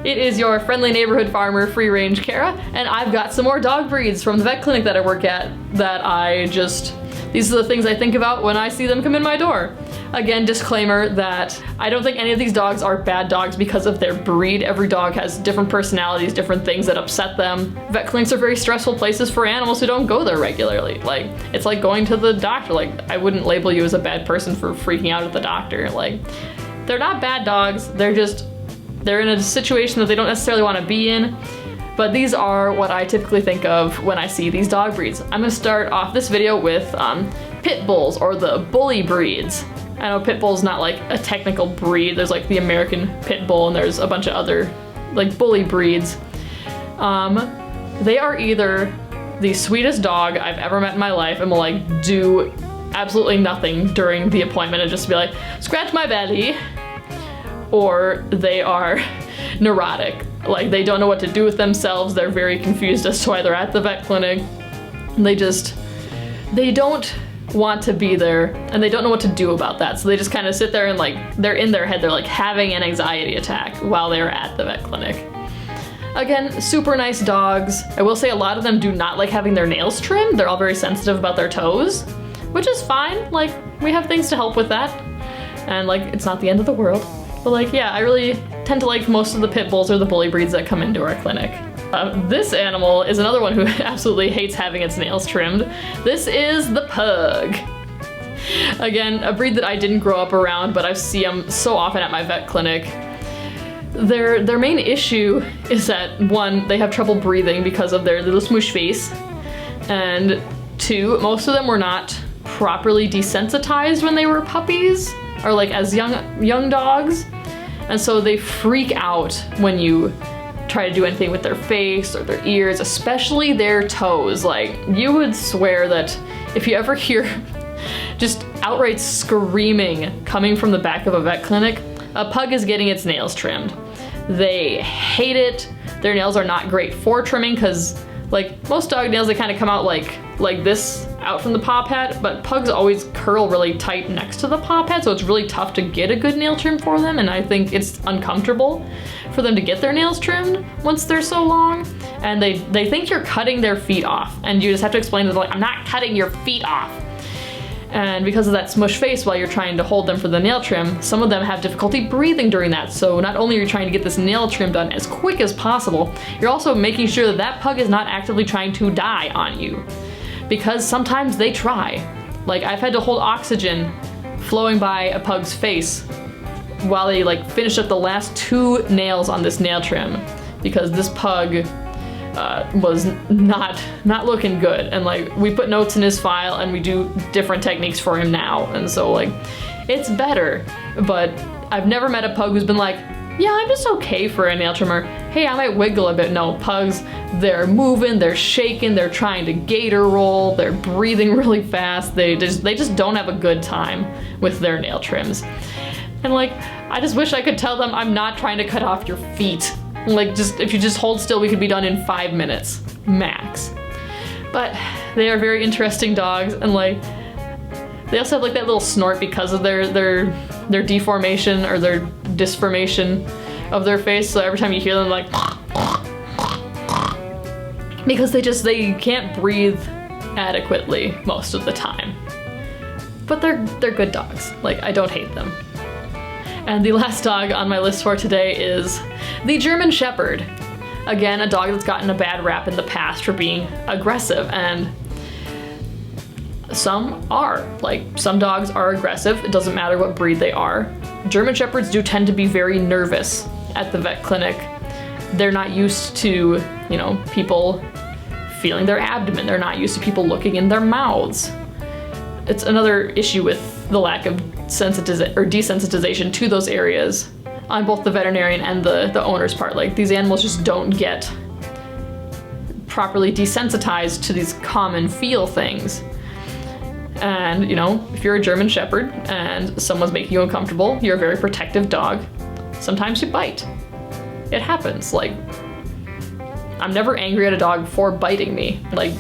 It is your friendly neighborhood farmer, Free Range Kara, and I've got some more dog breeds from the vet clinic that I work at that these are the things I think about when I see them come in my door. Again, disclaimer that I don't think any of these dogs are bad dogs because of their breed. Every dog has different personalities, different things that upset them. Vet clinics are very stressful places for animals who don't go there regularly. Like, it's like going to the doctor. Like, I wouldn't label you as a bad person for freaking out at the doctor. Like, they're not bad dogs, they're in a situation that they don't necessarily want to be in. But these are what I typically think of when I see these dog breeds. I'm gonna start off this video with pit bulls, or the bully breeds. I know pit bull's not like a technical breed. There's like the American pit bull and there's a bunch of other like bully breeds. They are either the sweetest dog I've ever met in my life and will like do absolutely nothing during the appointment and just be like, scratch my belly, or they are neurotic. Like, they don't know what to do with themselves. They're very confused as to why they're at the vet clinic. They don't want to be there and they don't know what to do about that. So they just kind of sit there and like, they're in their head, they're like having an anxiety attack while they're at the vet clinic. Again, super nice dogs. I will say a lot of them do not like having their nails trimmed. They're all very sensitive about their toes, which is fine. Like, we have things to help with that. And like, it's not the end of the world. But like, yeah, I really tend to like most of the pit bulls or the bully breeds that come into our clinic. This animal is another one who absolutely hates having its nails trimmed. This is the pug. Again, a breed that I didn't grow up around, but I see them so often at my vet clinic. Their main issue is that, one, they have trouble breathing because of their little smoosh face, and two, most of them were not properly desensitized when they were puppies, or like as young dogs, and so they freak out when you try to do anything with their face or their ears, especially their toes. Like, you would swear that if you ever hear just outright screaming coming from the back of a vet clinic, a pug is getting its nails trimmed. They hate it. Their nails are not great for trimming because, like, most dog nails, they kind of come out like this out from the paw pad, but pugs always curl really tight next to the paw pad, so it's really tough to get a good nail trim for them, and I think it's uncomfortable for them to get their nails trimmed once they're so long, and they think you're cutting their feet off, and you just have to explain to them, like, I'm not cutting your feet off. And because of that smush face while you're trying to hold them for the nail trim, some of them have difficulty breathing during that. So not only are you trying to get this nail trim done as quick as possible, you're also making sure that that pug is not actively trying to die on you. Because sometimes they try. Like, I've had to hold oxygen flowing by a pug's face while they like finish up the last 2 nails on this nail trim, because this pug was not looking good, and like, we put notes in his file and we do different techniques for him now, and so like, it's better. But I've never met a pug who's been like, yeah, I'm just okay for a nail trimmer. Hey, I might wiggle a bit. No, pugs, they're moving, they're shaking, they're trying to gator roll, they're breathing really fast. They just don't have a good time with their nail trims. And like, I just wish I could tell them I'm not trying to cut off your feet. Like, just, if you just hold still, we could be done in 5 minutes, max. But they are very interesting dogs, and like, they also have like that little snort because of their deformation or their disformation of their face. So every time you hear them, like, because they can't breathe adequately most of the time. But they're good dogs. Like, I don't hate them. And the last dog on my list for today is the German Shepherd. Again, a dog that's gotten a bad rap in the past for being aggressive, and some are. Like, some dogs are aggressive. It doesn't matter what breed they are. German Shepherds do tend to be very nervous at the vet clinic. They're not used to, you know, people feeling their abdomen. They're not used to people looking in their mouths. It's another issue with the lack of desensitization to those areas on both the veterinarian and the owner's part. Like, these animals just don't get properly desensitized to these common feel things. And, you know, if you're a German Shepherd and someone's making you uncomfortable, you're a very protective dog, sometimes you bite. It happens. Like, I'm never angry at a dog for biting me. Like,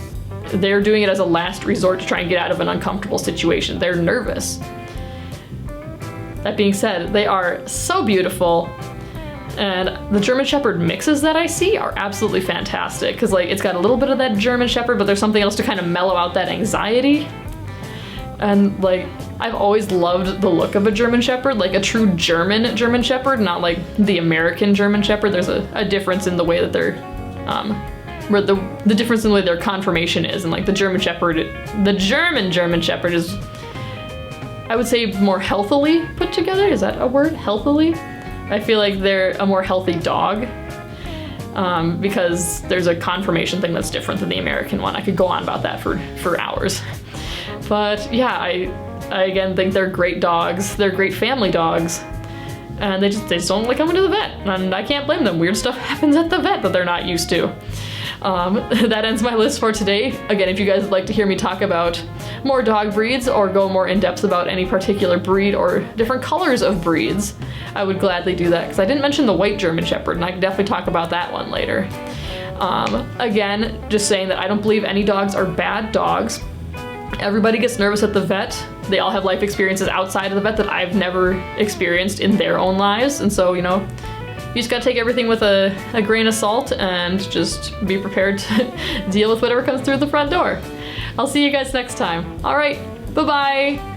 they're doing it as a last resort to try and get out of an uncomfortable situation. They're nervous. That being said, they are so beautiful. And the German Shepherd mixes that I see are absolutely fantastic because like it's got a little bit of that German Shepherd, but there's something else to kind of mellow out that anxiety. And like, I've always loved the look of a German Shepherd, like a true German Shepherd, not like the American German Shepherd. There's a difference in the way that they're, where the difference in the way their conformation is, and like the German Shepherd, the German Shepherd is, I would say, more healthily put together. Is that a word? Healthily? I feel like they're a more healthy dog because there's a conformation thing that's different than the American one. I could go on about that for hours. But yeah, I again think they're great dogs. They're great family dogs. And they just don't like coming to the vet. And I can't blame them. Weird stuff happens at the vet that they're not used to. That ends my list for today. Again, if you guys would like to hear me talk about more dog breeds or go more in depth about any particular breed or different colors of breeds, I would gladly do that because I didn't mention the white German Shepherd and I can definitely talk about that one later. Again, just saying that I don't believe any dogs are bad dogs. Everybody gets nervous at the vet. They all have life experiences outside of the vet that I've never experienced in their own lives. And so, you know, you just gotta take everything with a grain of salt and just be prepared to deal with whatever comes through the front door. I'll see you guys next time. All right, bye-bye.